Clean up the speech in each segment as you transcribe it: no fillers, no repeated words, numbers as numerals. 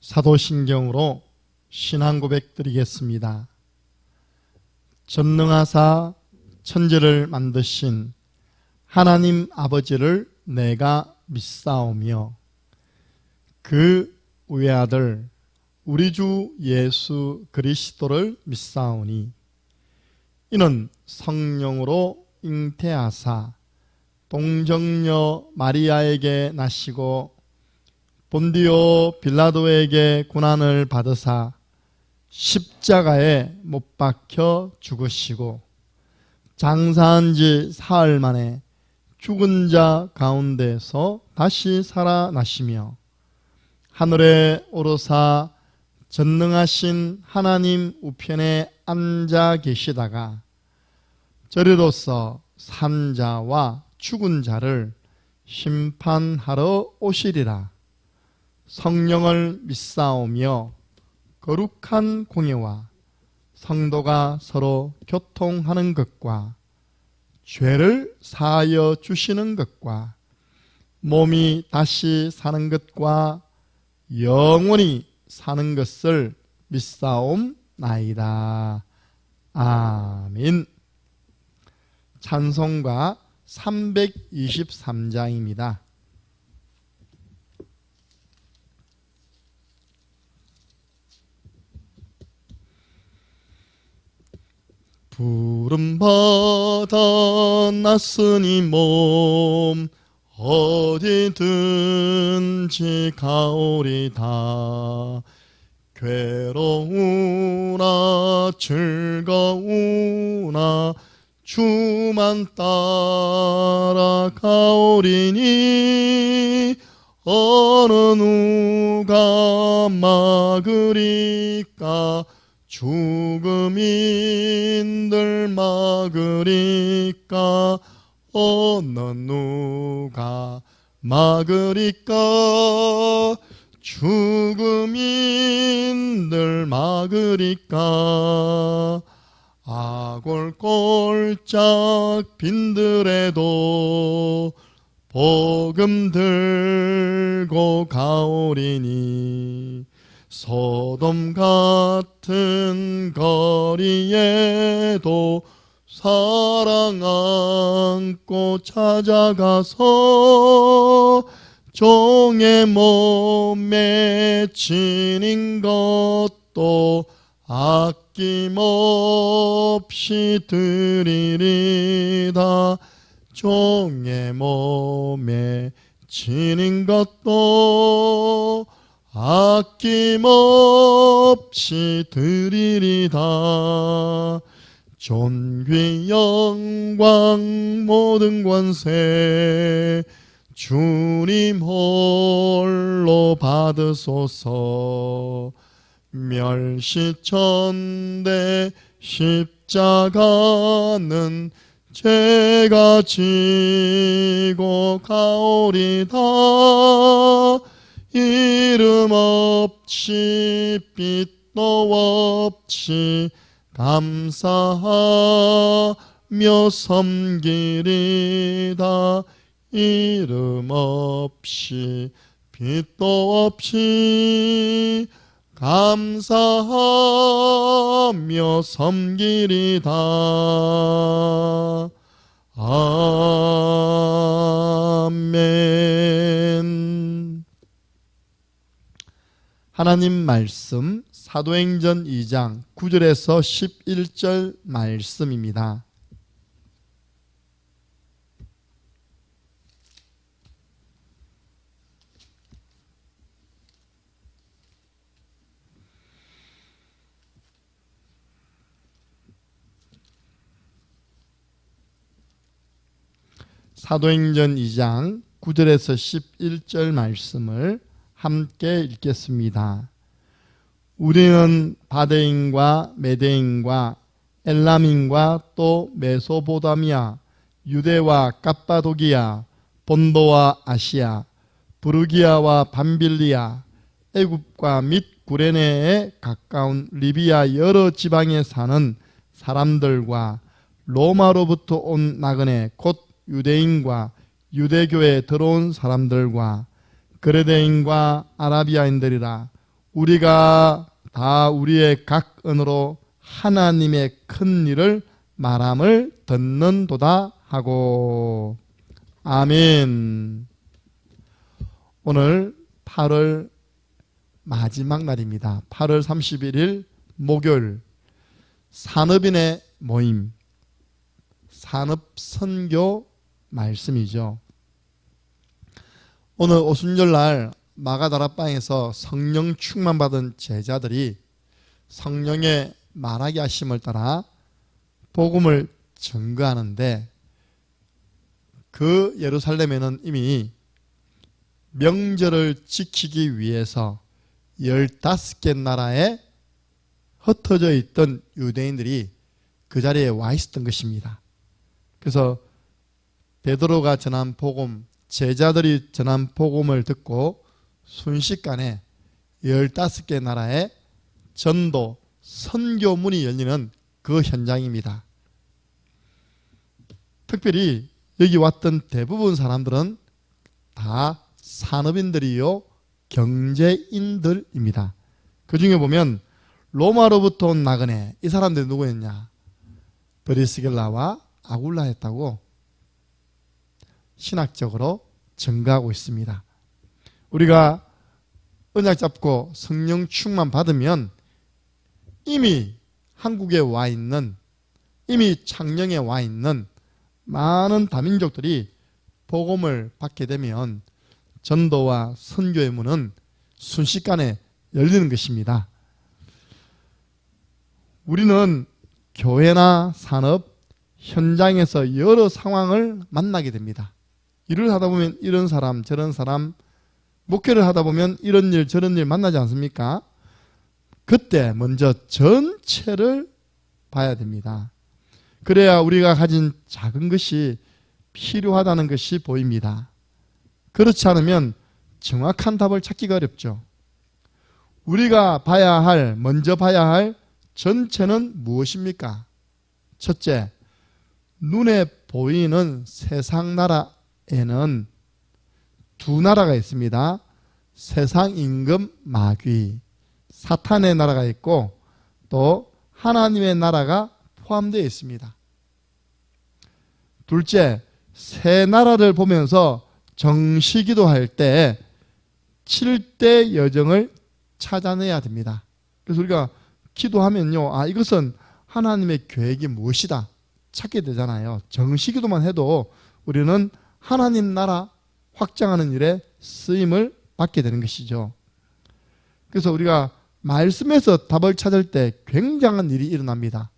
사도신경으로 신앙 고백 드리겠습니다. 전능하사 천지를 만드신 하나님 아버지를 내가 믿사오며 그 외아들 우리 주 예수 그리스도를 믿사오니 이는 성령으로 잉태하사 동정녀 마리아에게 나시고 본디오 빌라도에게 고난을 받으사 십자가에 못 박혀 죽으시고 장사한 지 사흘 만에 죽은 자 가운데서 다시 살아나시며 하늘에 오르사 전능하신 하나님 우편에 앉아 계시다가 저리로서 산 자와 죽은 자를 심판하러 오시리라. 성령을 믿사오며 거룩한 공예와 성도가 서로 교통하는 것과 죄를 사하여 주시는 것과 몸이 다시 사는 것과 영원히 사는 것을 믿사옵나이다. 아멘. 찬송가 323장입니다. 부름받아 났으니 몸 어디든지 가오리다. 괴로우나 즐거우나 주만 따라가오리니 어느 누가 막으리까. 죽음인들 막으리까. 어느 누가 막으리까. 죽음인들 막으리까. 아골골짝 빈들에도 복음 들고 가오리니 소돔 같은 거리에도 사랑 안고 찾아가서 종의 몸에 지닌 것도 아낌없이 드리리다. 종의 몸에 지닌 것도 아낌없이 드리리다. 존귀 영광 모든 권세 주님 홀로 받으소서. 멸시천대 십자가는 제가 지고 가오리다. 이름 없이 빛도 없이 감사하며 섬기리다. 이름 없이 빛도 없이 감사하며 섬기리다. 아멘. 하나님 말씀 사도행전 2장 9절에서 11절 말씀입니다. 사도행전 2장 9절에서 11절 말씀을 함께 읽겠습니다. 우리는 바데인과 메데인과 엘람인과 또 메소포타미아, 유대와 갑바도기아, 본도와 아시아, 부르기아와 밤빌리아, 애굽과 및 구레네에 가까운 리비아 여러 지방에 사는 사람들과 로마로부터 온 나그네 곧 유대인과 유대교에 들어온 사람들과 그레데인과 아라비아인들이라. 우리가 다 우리의 각 언어로 하나님의 큰 일을 말함을 듣는도다 하고. 아멘. 오늘 8월 마지막 날입니다. 8월 31일 목요일 산업인의 모임, 산업선교 말씀이죠. 오늘 오순절날 마가다락방에서 성령 충만받은 제자들이 성령의 말하게 하심을 따라 복음을 전거하는데, 그 예루살렘에는 이미 명절을 지키기 위해서 15개 나라에 흩어져 있던 유대인들이 그 자리에 와 있었던 것입니다. 그래서 베드로가 전한 복음, 제자들이 전한 복음을 듣고 순식간에 15개 나라에 전도, 선교문이 열리는 그 현장입니다. 특별히 여기 왔던 대부분 사람들은 다 산업인들이요, 경제인들입니다. 그 중에 보면 로마로부터 온 나그네, 이 사람들이 누구였냐? 브리스길라와 아굴라였다고 신학적으로 증거하고 있습니다. 우리가 언약 잡고 성령 충만 받으면 이미 한국에 와 있는, 이미 창녕에 와 있는 많은 다민족들이 복음을 받게 되면 전도와 선교의 문은 순식간에 열리는 것입니다. 우리는 교회나 산업, 현장에서 여러 상황을 만나게 됩니다. 일을 하다 보면 이런 사람, 저런 사람, 목회를 하다 보면 이런 일, 저런 일 만나지 않습니까? 그때 먼저 전체를 봐야 됩니다. 그래야 우리가 가진 작은 것이 필요하다는 것이 보입니다. 그렇지 않으면 정확한 답을 찾기가 어렵죠. 우리가 봐야 할, 먼저 봐야 할 전체는 무엇입니까? 첫째, 눈에 보이는 세상 나라에는 두 나라가 있습니다. 세상 임금 마귀, 사탄의 나라가 있고 또 하나님의 나라가 포함되어 있습니다. 둘째, 세 나라를 보면서 정시기도할 때 7대 여정을 찾아내야 됩니다. 그래서 우리가 기도하면요, 아, 이것은 하나님의 계획이 무엇이다 찾게 되잖아요. 정시기도만 해도 우리는 하나님 나라 확장하는 일에 쓰임을 받게 되는 것이죠. 그래서 우리가 말씀에서 답을 찾을 때 굉장한 일이 일어납니다.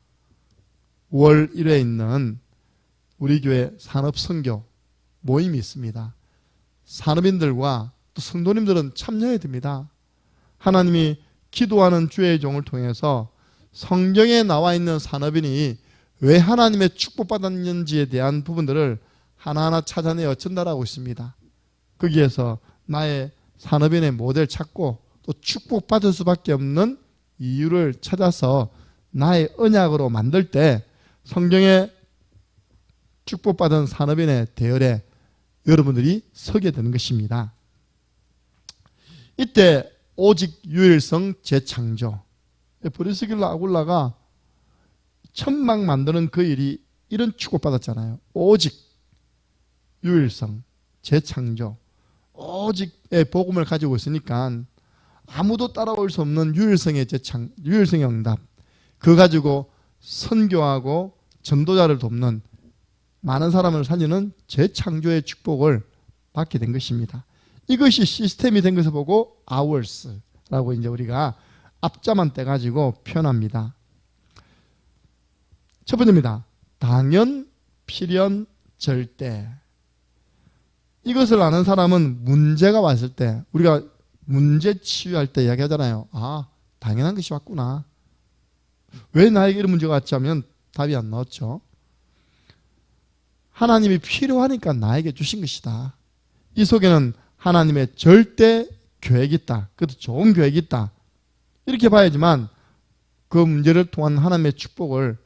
5월 1회에 있는 우리 교회 산업선교 모임이 있습니다. 산업인들과 또 성도님들은 참여해야 됩니다. 하나님이 기도하는 주의 종을 통해서 성경에 나와 있는 산업인이 왜 하나님의 축복받았는지에 대한 부분들을 하나하나 찾아내어 전달하고 있습니다. 거기에서 나의 산업인의 모델 찾고 또 축복받을 수밖에 없는 이유를 찾아서 나의 언약으로 만들 때 성경에 축복받은 산업인의 대열에 여러분들이 서게 되는 것입니다. 이때 오직 유일성 재창조, 브리스길라 아굴라가 천막 만드는 그 일이 이런 축복받았잖아요. 오직 유일성 재창조, 오직의 복음을 가지고 있으니까 아무도 따라올 수 없는 유일성의 유일성의 응답, 그거 가지고 선교하고 전도자를 돕는 많은 사람을 살리는 재창조의 축복을 받게 된 것입니다. 이것이 시스템이 된 것을 보고 hours라고 이제 우리가 앞자만 떼가지고 표현합니다. 첫 번째입니다. 당연, 필연, 절대. 이것을 아는 사람은 문제가 왔을 때, 우리가 문제 치유할 때 이야기하잖아요. 아, 당연한 것이 왔구나. 왜 나에게 이런 문제가 왔지 하면 답이 안 나왔죠. 하나님이 필요하니까 나에게 주신 것이다. 이 속에는 하나님의 절대 계획이 있다. 그것도 좋은 계획이 있다. 이렇게 봐야지만 그 문제를 통한 하나님의 축복을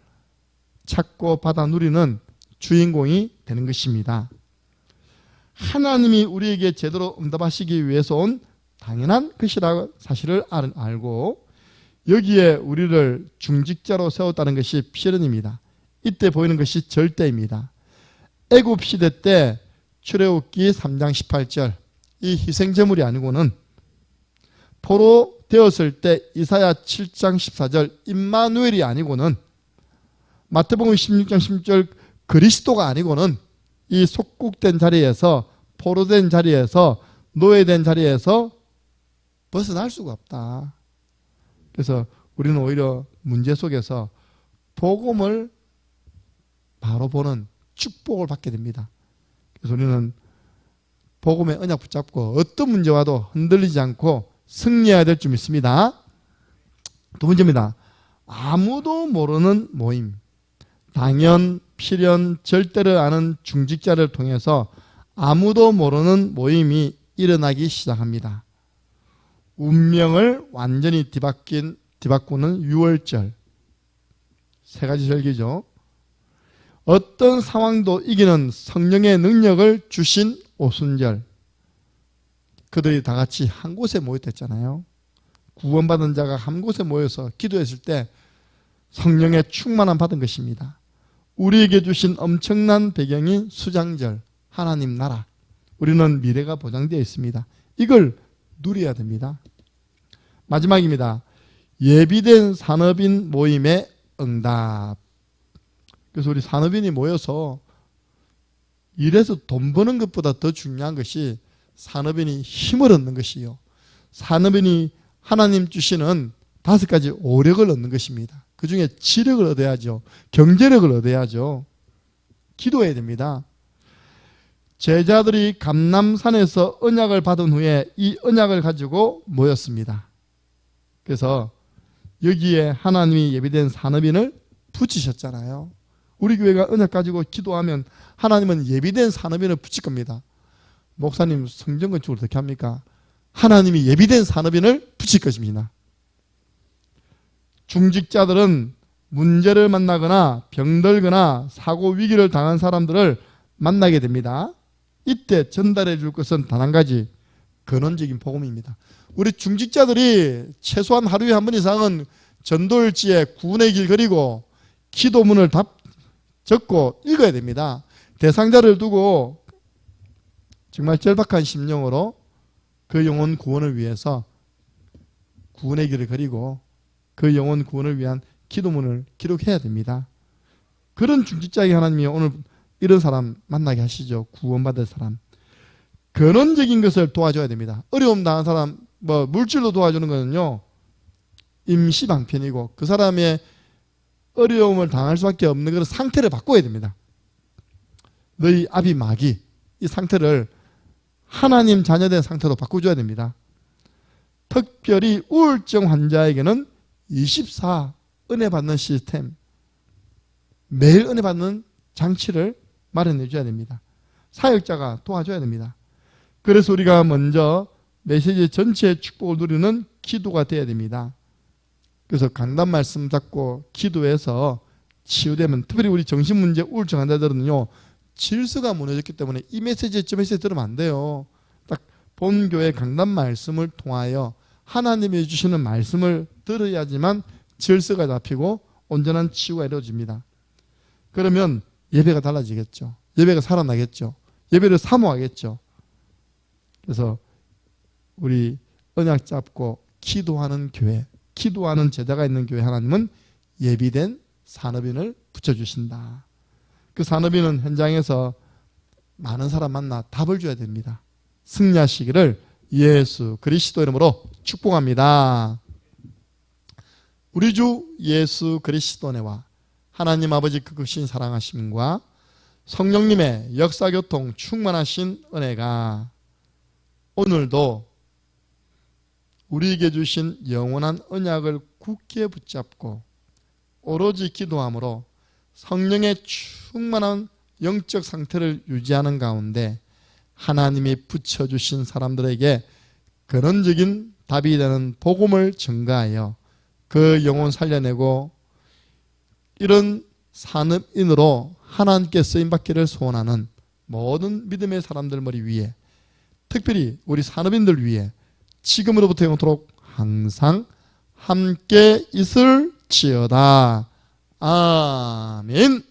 찾고 받아 누리는 주인공이 되는 것입니다. 하나님이 우리에게 제대로 응답하시기 위해서 온 당연한 것이라고 사실을 알고 여기에 우리를 중직자로 세웠다는 것이 필연입니다. 이때 보이는 것이 절대입니다. 애굽 시대 때 출애굽기 3장 18절 이 희생제물이 아니고는 포로 되었을 때 이사야 7장 14절 임마누엘이 아니고는 마태복음 16장 16절 그리스도가 아니고는 이 속국된 자리에서 포로된 자리에서 노예된 자리에서 벗어날 수가 없다. 그래서 우리는 오히려 문제 속에서 복음을 바로 보는 축복을 받게 됩니다. 그래서 우리는 복음의 언약 붙잡고 어떤 문제 와도 흔들리지 않고 승리해야 될 줄 믿습니다. 두 번째입니다. 아무도 모르는 모임. 당연, 필연, 절대를 아는 중직자를 통해서 아무도 모르는 모임이 일어나기 시작합니다. 운명을 완전히 뒤바꾸는 유월절. 세 가지 절기죠. 어떤 상황도 이기는 성령의 능력을 주신 오순절. 그들이 다 같이 한 곳에 모였댔잖아요. 구원받은 자가 한 곳에 모여서 기도했을 때 성령의 충만함 받은 것입니다. 우리에게 주신 엄청난 배경이 수장절, 하나님 나라. 우리는 미래가 보장되어 있습니다. 이걸 누려야 됩니다. 마지막입니다. 예비된 산업인 모임의 응답. 그래서 우리 산업인이 모여서 일해서 돈 버는 것보다 더 중요한 것이 산업인이 힘을 얻는 것이요. 산업인이 하나님 주시는 5가지 오력을 얻는 것입니다. 그 중에 지력을 얻어야죠. 경제력을 얻어야죠. 기도해야 됩니다. 제자들이 감람산에서 언약을 받은 후에 이 언약을 가지고 모였습니다. 그래서 여기에 하나님이 예비된 산업인을 붙이셨잖아요. 우리 교회가 언약 가지고 기도하면 하나님은 예비된 산업인을 붙일 겁니다. 목사님 성전 건축을 어떻게 합니까? 하나님이 예비된 산업인을 붙일 것입니다. 중직자들은 문제를 만나거나 병들거나 사고 위기를 당한 사람들을 만나게 됩니다. 이때 전달해 줄 것은 단 한 가지, 근원적인 복음입니다. 우리 중직자들이 최소한 하루에 한 번 이상은 전도일지에 구원의 길 그리고 기도문을 적고 읽어야 됩니다. 대상자를 두고 정말 절박한 심령으로 그 영혼 구원을 위해서 구원의 길을 그리고 그 영혼 구원을 위한 기도문을 기록해야 됩니다. 그런 중직자에게 하나님이 오늘 이런 사람 만나게 하시죠. 구원받을 사람. 근원적인 것을 도와줘야 됩니다. 어려움 당한 사람, 물질로 도와주는 거는요, 임시방편이고 그 사람의 어려움을 당할 수밖에 없는 그런 상태를 바꿔야 됩니다. 너희 아비 마귀, 이 상태를 하나님 자녀된 상태로 바꿔줘야 됩니다. 특별히 우울증 환자에게는 24 은혜 받는 시스템, 매일 은혜 받는 장치를 마련해 줘야 됩니다. 사역자가 도와줘야 됩니다. 그래서 우리가 먼저 메시지 전체의 축복을 누리는 기도가 돼야 됩니다. 그래서 강단 말씀 잡고 기도해서 치유되면, 특별히 우리 정신문제 우울증 환자들은요, 질서가 무너졌기 때문에 이 메시지에 저 메시지 들으면 안 돼요. 딱 본교의 강단 말씀을 통하여 하나님이 주시는 말씀을 들어야지만 질서가 잡히고 온전한 치유가 이루어집니다. 그러면 예배가 달라지겠죠. 예배가 살아나겠죠. 예배를 사모하겠죠. 그래서 우리 언약 잡고 기도하는 교회, 기도하는 제자가 있는 교회, 하나님은 예비된 산업인을 붙여주신다. 그 산업인은 현장에서 많은 사람 만나 답을 줘야 됩니다. 승리하시기를 예수 그리스도 이름으로 축복합니다. 우리 주 예수 그리스도 은혜와 하나님 아버지 그 크신 사랑하심과 성령님의 역사교통 충만하신 은혜가 오늘도 우리에게 주신 영원한 언약을 굳게 붙잡고 오로지 기도함으로 성령의 충만한 영적 상태를 유지하는 가운데 하나님이 붙여주신 사람들에게 근원적인 답이 되는 복음을 전가하여 그 영혼 살려내고 이런 산업인으로 하나님께 쓰임받기를 소원하는 모든 믿음의 사람들 머리 위에, 특별히 우리 산업인들 위해 지금으로부터 영원토록 항상 함께 있을지어다. 아멘.